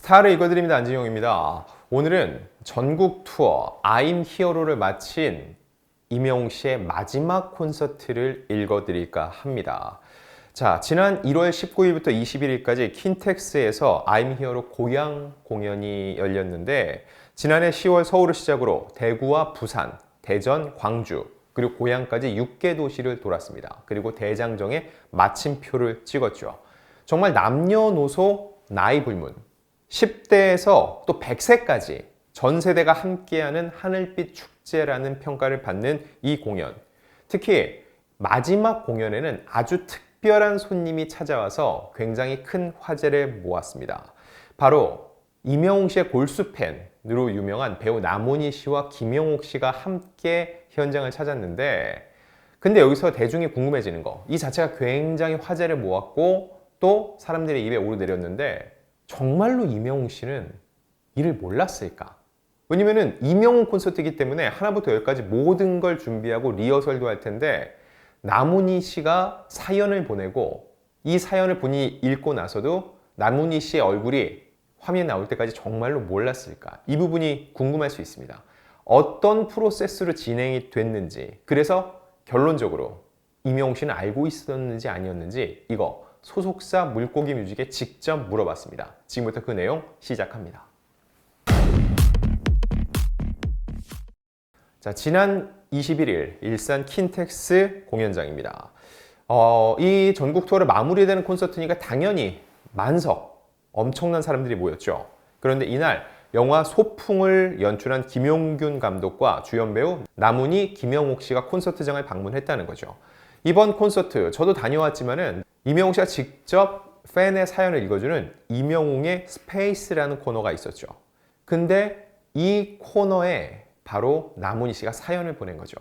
스타를 읽어드립니다. 안진용입니다. 오늘은 전국 투어 I'm Hero를 마친 임영웅 씨의 마지막 콘서트를 읽어드릴까 합니다. 자, 지난 1월 19일부터 21일까지 킨텍스에서 I'm Hero 고향 공연이 열렸는데 지난해 10월 서울을 시작으로 대구와 부산, 대전, 광주 그리고 고향까지 6개 도시를 돌았습니다. 그리고 대장정에 마침표를 찍었죠. 정말 남녀노소 나이 불문 10대에서 또 100세까지 전 세대가 함께하는 하늘빛 축제라는 평가를 받는 이 공연. 특히 마지막 공연에는 아주 특별한 손님이 찾아와서 굉장히 큰 화제를 모았습니다. 바로 임영웅 씨의 골수 팬으로 유명한 배우 남훈희 씨와 김영옥 씨가 함께 현장을 찾았는데 근데 여기서 대중이 궁금해지는 거. 이 자체가 굉장히 화제를 모았고 또 사람들의 입에 오르내렸는데 정말로 임영웅 씨는 이를 몰랐을까? 왜냐면은 임영웅 콘서트이기 때문에 하나부터 열까지 모든 걸 준비하고 리허설도 할 텐데 남훈희 씨가 사연을 보내고 이 사연을 본인이 읽고 나서도 남훈희 씨의 얼굴이 화면에 나올 때까지 정말로 몰랐을까? 이 부분이 궁금할 수 있습니다. 어떤 프로세스로 진행이 됐는지 그래서 결론적으로 임영웅 씨는 알고 있었는지 아니었는지 이거 소속사 물고기 뮤직에 직접 물어봤습니다. 지금부터 그 내용 시작합니다. 자, 지난 21일 일산 킨텍스 공연장입니다. 이 전국 투어를 마무리되는 콘서트니까 당연히 만석, 엄청난 사람들이 모였죠. 그런데 이날 영화 소풍을 연출한 김용균 감독과 주연 배우 남훈희, 김영옥 씨가 콘서트장을 방문했다는 거죠. 이번 콘서트 저도 다녀왔지만은 임영웅 씨가 직접 팬의 사연을 읽어주는 임영웅의 스페이스라는 코너가 있었죠. 근데 이 코너에 바로 남훈희 씨가 사연을 보낸 거죠.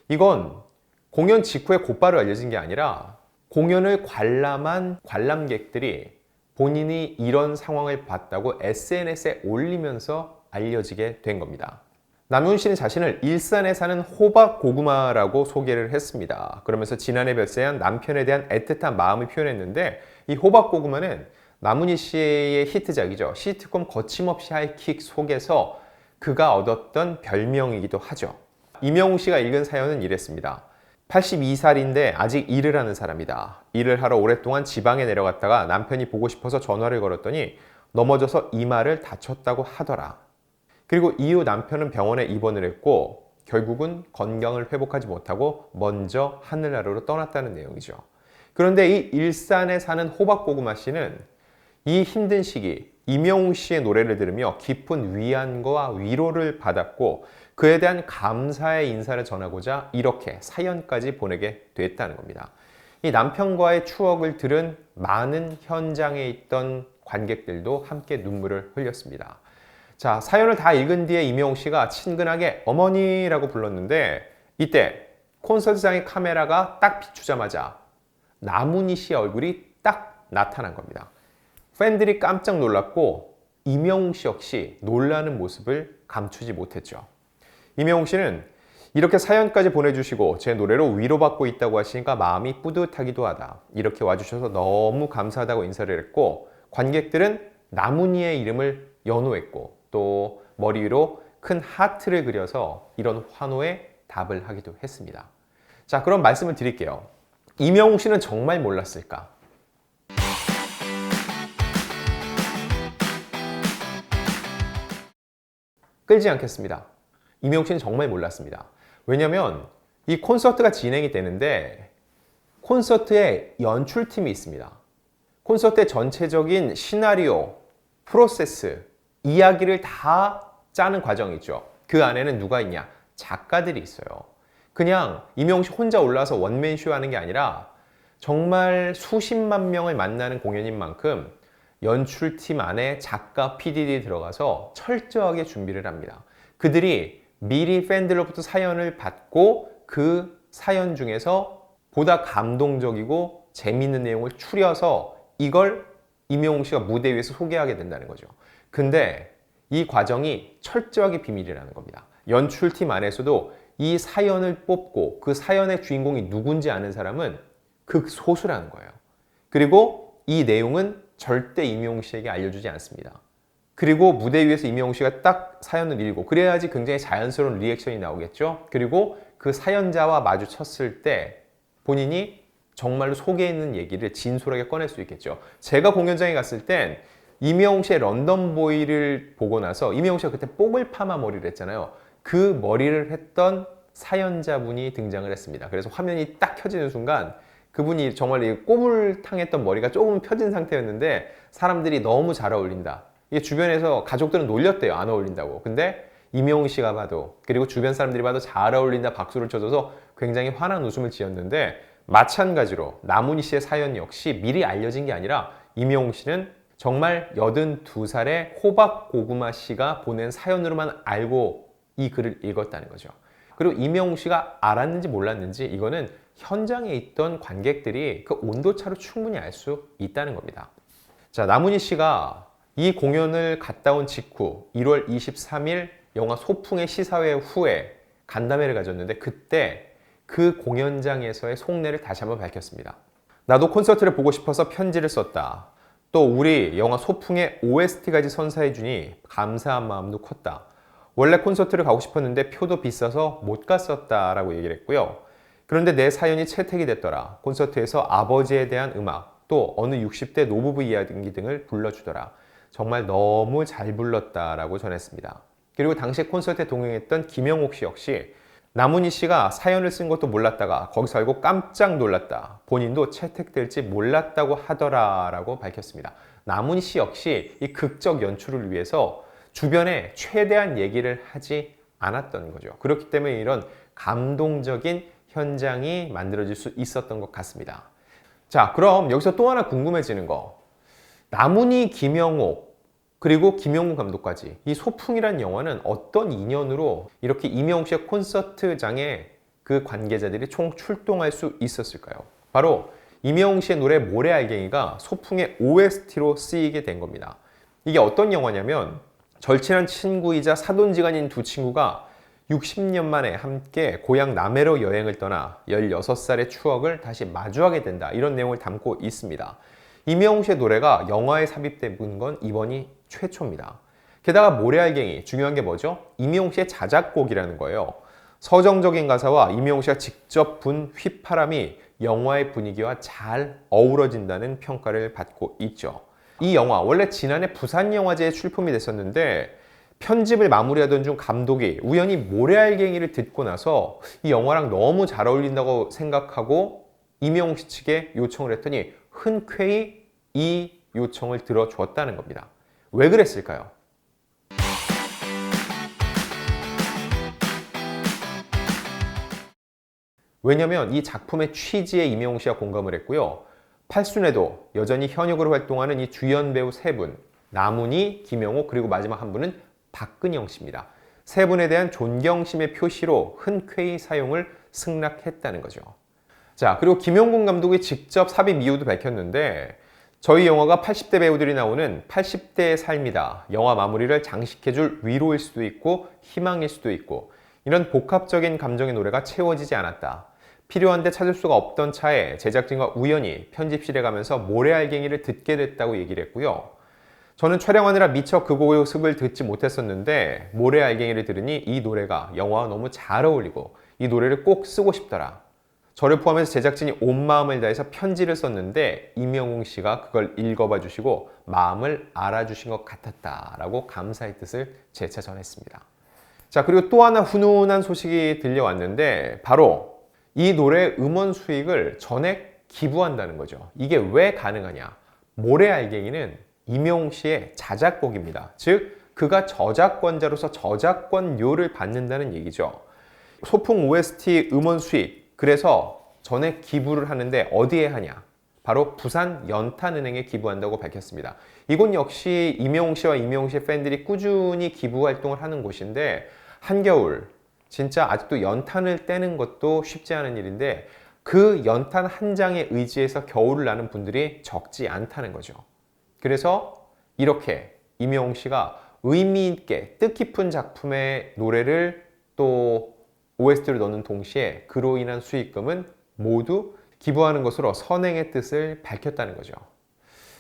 이건 공연 직후에 곧바로 알려진 게 아니라 공연을 관람한 관람객들이 본인이 이런 상황을 봤다고 SNS에 올리면서 알려지게 된 겁니다. 남훈 씨는 자신을 일산에 사는 호박 고구마라고 소개를 했습니다. 그러면서 지난해 별세한 남편에 대한 애틋한 마음을 표현했는데 이 호박 고구마는 남훈희 씨의 히트작이죠. 시트콤 거침없이 하이킥 속에서 그가 얻었던 별명이기도 하죠. 임영웅 씨가 읽은 사연은 이랬습니다. 82살인데 아직 일을 하는 사람이다. 일을 하러 오랫동안 지방에 내려갔다가 남편이 보고 싶어서 전화를 걸었더니 넘어져서 이마를 다쳤다고 하더라. 그리고 이후 남편은 병원에 입원을 했고 결국은 건강을 회복하지 못하고 먼저 하늘나라로 떠났다는 내용이죠. 그런데 이 일산에 사는 호박고구마 씨는 이 힘든 시기 임영웅 씨의 노래를 들으며 깊은 위안과 위로를 받았고 그에 대한 감사의 인사를 전하고자 이렇게 사연까지 보내게 됐다는 겁니다. 이 남편과의 추억을 들은 많은 현장에 있던 관객들도 함께 눈물을 흘렸습니다. 자, 사연을 다 읽은 뒤에 임영웅 씨가 친근하게 어머니라고 불렀는데 이때 콘서트장의 카메라가 딱 비추자마자 남훈희 씨의 얼굴이 딱 나타난 겁니다. 팬들이 깜짝 놀랐고 임영웅 씨 역시 놀라는 모습을 감추지 못했죠. 임영웅 씨는 이렇게 사연까지 보내주시고 제 노래로 위로받고 있다고 하시니까 마음이 뿌듯하기도 하다. 이렇게 와주셔서 너무 감사하다고 인사를 했고 관객들은 남훈희의 이름을 연호했고 또 머리 위로 큰 하트를 그려서 이런 환호에 답을 하기도 했습니다. 자, 그럼 말씀을 드릴게요. 임영웅 씨는 정말 몰랐을까? 끌지 않겠습니다. 임영웅 씨는 정말 몰랐습니다. 왜냐면 이 콘서트가 진행이 되는데 콘서트에 연출팀이 있습니다. 콘서트의 전체적인 시나리오, 프로세스, 이야기를 다 짜는 과정이 있죠. 그 안에는 누가 있냐? 작가들이 있어요. 그냥 임영웅 씨 혼자 올라와서 원맨쇼 하는 게 아니라 정말 수십만 명을 만나는 공연인 만큼 연출팀 안에 작가, PD들이 들어가서 철저하게 준비를 합니다. 그들이 미리 팬들로부터 사연을 받고 그 사연 중에서 보다 감동적이고 재밌는 내용을 추려서 이걸 임영웅 씨가 무대 위에서 소개하게 된다는 거죠. 근데 이 과정이 철저하게 비밀이라는 겁니다. 연출팀 안에서도 이 사연을 뽑고 그 사연의 주인공이 누군지 아는 사람은 극소수라는 거예요. 그리고 이 내용은 절대 임영웅 씨에게 알려주지 않습니다. 그리고 무대 위에서 임영웅 씨가 딱 사연을 읽고 그래야지 굉장히 자연스러운 리액션이 나오겠죠. 그리고 그 사연자와 마주쳤을 때 본인이 정말로 속에 있는 얘기를 진솔하게 꺼낼 수 있겠죠. 제가 공연장에 갔을 땐 임영웅 씨의 런던보이를 보고 나서 임영웅 씨가 그때 뽀글 파마 머리를 했잖아요. 그 머리를 했던 사연자분이 등장을 했습니다. 그래서 화면이 딱 켜지는 순간 그분이 정말 이 꼬물탕했던 머리가 조금 펴진 상태였는데 사람들이 너무 잘 어울린다. 이게 주변에서 가족들은 놀렸대요. 안 어울린다고. 근데 임영웅 씨가 봐도 그리고 주변 사람들이 봐도 잘 어울린다 박수를 쳐줘서 굉장히 환한 웃음을 지었는데 마찬가지로 나문희 씨의 사연 역시 미리 알려진 게 아니라 임영웅 씨는 정말 82살의 호박 고구마 씨가 보낸 사연으로만 알고 이 글을 읽었다는 거죠. 그리고 임영웅 씨가 알았는지 몰랐는지 이거는 현장에 있던 관객들이 그 온도차로 충분히 알 수 있다는 겁니다. 자, 나문희 씨가 이 공연을 갔다 온 직후 1월 23일 영화 소풍의 시사회 후에 간담회를 가졌는데 그때 그 공연장에서의 속내를 다시 한번 밝혔습니다. 나도 콘서트를 보고 싶어서 편지를 썼다. 또 우리 영화 소풍의 OST까지 선사해주니 감사한 마음도 컸다. 원래 콘서트를 가고 싶었는데 표도 비싸서 못 갔었다 라고 얘기를 했고요. 그런데 내 사연이 채택이 됐더라. 콘서트에서 아버지에 대한 음악, 또 어느 60대 노부부 이야기 등을 불러주더라. 정말 너무 잘 불렀다라고 전했습니다. 그리고 당시 콘서트에 동행했던 김영옥 씨 역시 나문희 씨가 사연을 쓴 것도 몰랐다가 거기서 알고 깜짝 놀랐다. 본인도 채택될지 몰랐다고 하더라라고 밝혔습니다. 나문희 씨 역시 이 극적 연출을 위해서 주변에 최대한 얘기를 하지 않았던 거죠. 그렇기 때문에 이런 감동적인 현장이 만들어질 수 있었던 것 같습니다. 자, 그럼 여기서 또 하나 궁금해지는 거. 나문희, 김영옥, 그리고 김영훈 감독까지 이 소풍이란 영화는 어떤 인연으로 이렇게 임영웅 씨의 콘서트장에 그 관계자들이 총 출동할 수 있었을까요? 바로 임영웅 씨의 노래 모래알갱이가 소풍의 OST로 쓰이게 된 겁니다. 이게 어떤 영화냐면 절친한 친구이자 사돈지간인 두 친구가 60년 만에 함께 고향 남해로 여행을 떠나 16살의 추억을 다시 마주하게 된다. 이런 내용을 담고 있습니다. 임영웅 씨의 노래가 영화에 삽입된 건 이번이 최초입니다. 게다가 모래알갱이, 중요한 게 뭐죠? 임영웅 씨의 자작곡이라는 거예요. 서정적인 가사와 임영웅 씨가 직접 분 휘파람이 영화의 분위기와 잘 어우러진다는 평가를 받고 있죠. 이 영화 원래 지난해 부산영화제에 출품이 됐었는데 편집을 마무리하던 중 감독이 우연히 모래알갱이를 듣고 나서 이 영화랑 너무 잘 어울린다고 생각하고 임영웅 씨 측에 요청을 했더니 흔쾌히 이 요청을 들어줬다는 겁니다. 왜 그랬을까요? 왜냐면 이 작품의 취지에 임영웅 씨가 공감을 했고요. 팔순에도 여전히 현역으로 활동하는 이 주연 배우 세 분, 나문희, 김영옥, 그리고 마지막 한 분은 박근영 씨입니다. 세 분에 대한 존경심의 표시로 흔쾌히 사용을 승낙했다는 거죠. 자, 그리고 김용군 감독이 직접 삽입 이유도 밝혔는데 저희 영화가 80대 배우들이 나오는 80대의 삶이다. 영화 마무리를 장식해줄 위로일 수도 있고 희망일 수도 있고 이런 복합적인 감정의 노래가 채워지지 않았다. 필요한데 찾을 수가 없던 차에 제작진과 우연히 편집실에 가면서 모래알갱이를 듣게 됐다고 얘기를 했고요. 저는 촬영하느라 미처 그 곡을 듣지 못했었는데 모래알갱이를 들으니 이 노래가 영화와 너무 잘 어울리고 이 노래를 꼭 쓰고 싶더라. 저를 포함해서 제작진이 온 마음을 다해서 편지를 썼는데 임영웅 씨가 그걸 읽어봐 주시고 마음을 알아주신 것 같았다라고 감사의 뜻을 재차 전했습니다. 자, 그리고 또 하나 훈훈한 소식이 들려왔는데 바로 이 노래 음원 수익을 전액 기부한다는 거죠. 이게 왜 가능하냐? 모래알갱이는 임영웅 씨의 자작곡입니다. 즉 그가 저작권자로서 저작권료를 받는다는 얘기죠. 소풍 OST 음원 수익 그래서 전액 기부를 하는데 어디에 하냐? 바로 부산 연탄은행에 기부한다고 밝혔습니다. 이곳 역시 임영웅 씨와 임영웅 씨의 팬들이 꾸준히 기부 활동을 하는 곳인데 한겨울 진짜 아직도 연탄을 떼는 것도 쉽지 않은 일인데 그 연탄 한 장에 의지해서 겨울을 나는 분들이 적지 않다는 거죠. 그래서 이렇게 임영웅 씨가 의미 있게 뜻깊은 작품의 노래를 또 OST를 넣는 동시에 그로 인한 수익금은 모두 기부하는 것으로 선행의 뜻을 밝혔다는 거죠.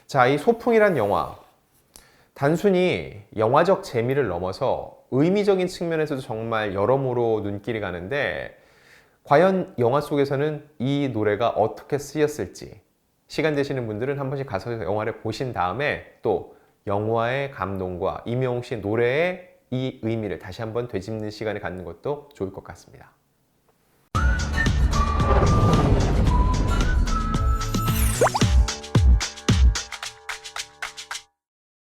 자, 이 소풍이란 영화 단순히 영화적 재미를 넘어서 의미적인 측면에서도 정말 여러모로 눈길이 가는데, 과연 영화 속에서는 이 노래가 어떻게 쓰였을지 시간 되시는 분들은 한 번씩 가서 영화를 보신 다음에 또 영화의 감동과 임영웅 씨 노래의 이 의미를 다시 한번 되짚는 시간을 갖는 것도 좋을 것 같습니다.